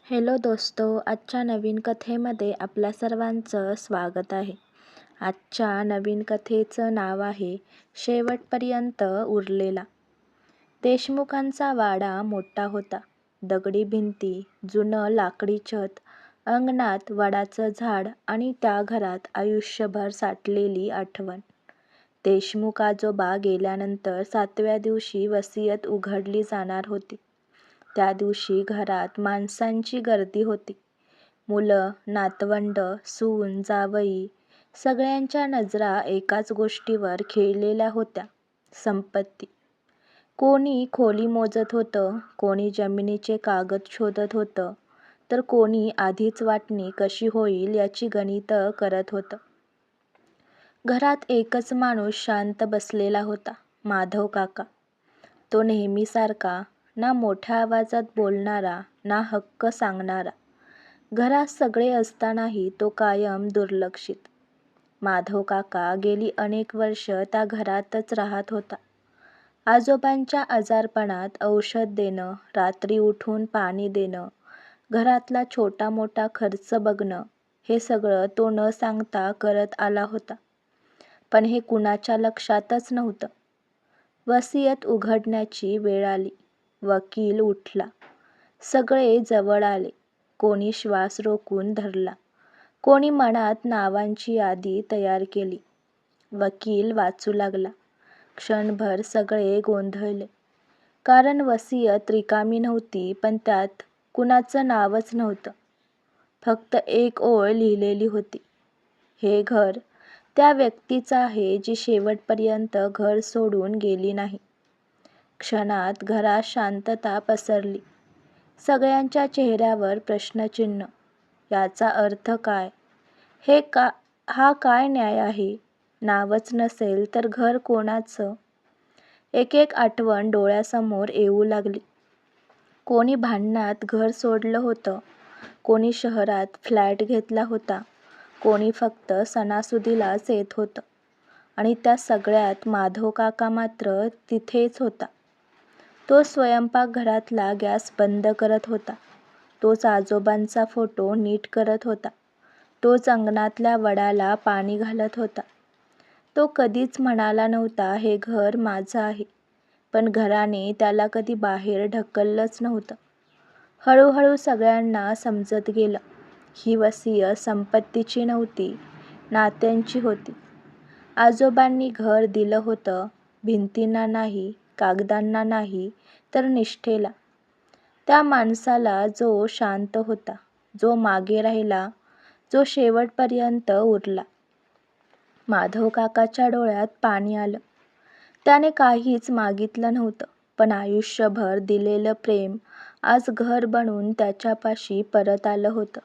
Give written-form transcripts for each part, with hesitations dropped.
Hello दोस्तो, आजच्या नवीन कथेमध्ये आपल्या सर्वांचं स्वागत आहे. आजच्या नवीन कथेचं नाव आहे शेवटपर्यंत उरलेला. देशमुखांचा वाडा मोठा होता. दगडी भिंती, जुनं लाकडी छत, अंगणात वडाचं झाड आणि त्या घरात आयुष्यभर साठलेली आठवण. देशमुख आजोबा गेल्यानंतर 7व्या दिवशी वसियत उघडली जाणार होती. त्या दिवशी घरात माणसांची गर्दी होती. मुलं, नातवंड, सून, जावई सगळ्यांच्या नजरा एकाच गोष्टीवर खिळलेल्या होत्या, संपत्ती. कोणी खोली मोजत होतं, कोणी जमिनीचे कागद शोधत होतं, तर कोणी आधीच वाटणी कशी होईल याची गणितं करत होतं. घरात एकच माणूस शांत बसलेला होता, माधव काका. तो नेहमीसारखा ना मोठ्या आवाजात बोलणारा, ना हक्क सांगणारा. घरात सगळे असतानाही तो कायम दुर्लक्षित. माधव काका गेली अनेक वर्ष त्या घरातच राहत होता. आजोबांच्या आजारपणात औषध देणं, रात्री उठून पाणी देणं, घरातला छोटा मोठा खर्च बघणं, हे सगळं तो न सांगता करत आला होता. पण हे कुणाच्या लक्षातच नव्हतं. वसियत उघडण्याची वेळ आली. वकील उठला. सगळे जवळ आले. कोणी श्वास रोखून धरला, कोणी मनात नावांची यादी तयार केली. वकील वाचू लागला. क्षणभर सगळे गोंधळले. कारण वसियत रिकामी नव्हती, पण त्यात कुणाचं नावच नव्हतं. फक्त एक ओळ लिहिलेली होती. हे घर त्या व्यक्तीचं आहे जी शेवटपर्यंत घर सोडून गेली नाही. क्षणात घरात शांतता पसरली. सगळ्यांच्या चेहऱ्यावर प्रश्नचिन्ह. याचा अर्थ काय? हा काय न्याय आहे? नावच नसेल तर घर कोणाचं? एक एक आठवण डोळ्यासमोर येऊ लागली. कोणी भांडणात घर सोडलं होतं, कोणी शहरात फ्लॅट घेतला होता, कोणी फक्त सणासुदीलाच येत होतं. आणि त्या सगळ्यात माधव काका मात्र तिथेच होता. तो स्वयंपाकघरातला गॅस बंद करत होता. तोच आजोबांचा फोटो नीट करत होता. तोच अंगणातल्या वडाला पाणी घालत होता. तो कधीच म्हणाला नव्हता, हे घर माझं आहे. पण घराने त्याला कधी बाहेर ढकललंच नव्हतं. हळूहळू सगळ्यांना समजत गेलं, ही वसियत संपत्तीची नव्हती, नात्यांची होती. आजोबांनी घर दिलं होतं, भिंतींना नाही, कागदांना नाही, तर निष्ठेला. त्या माणसाला जो शांत होता, जो मागे राहिला, जो शेवटपर्यंत उरला. माधव काकाच्या डोळ्यात पाणी आलं. त्याने काहीच मागितलं नव्हतं, पण आयुष्यभर दिलेलं प्रेम आज घर बनून त्याच्यापाशी परत आलं होतं.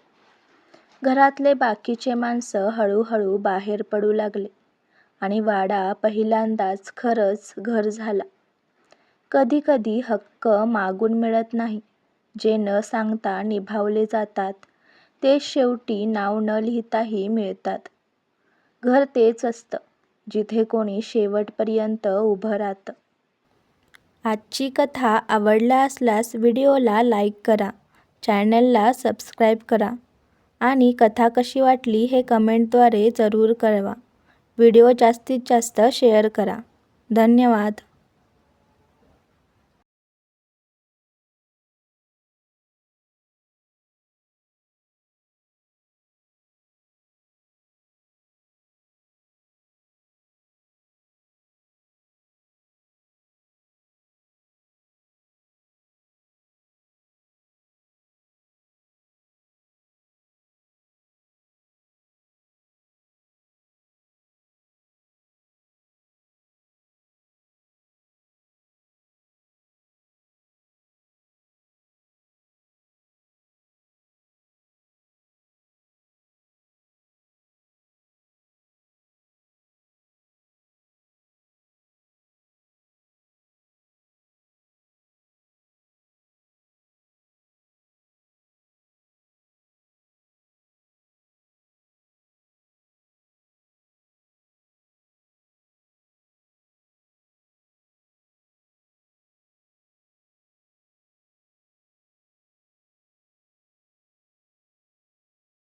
घरातले बाकीचे माणसं हळूहळू बाहेर पडू लागले आणि वाडा पहिल्यांदाच खरंच घर झाला. कधी कधी हक्क मागून मिळत नाही. जे न सांगता निभावले जातात, ते शेवटी नाव न लिहिताही मिळतात. घर तेच असतं, जिथे कोणी शेवटपर्यंत उभं राहतं. आजची कथा आवडला असल्यास व्हिडिओला लाईक करा, चॅनलला सबस्क्राईब करा आणि कथा कशी वाटली हे कमेंटद्वारे जरूर कळवा. व्हिडिओ जास्तीत जास्त शेअर करा. धन्यवाद.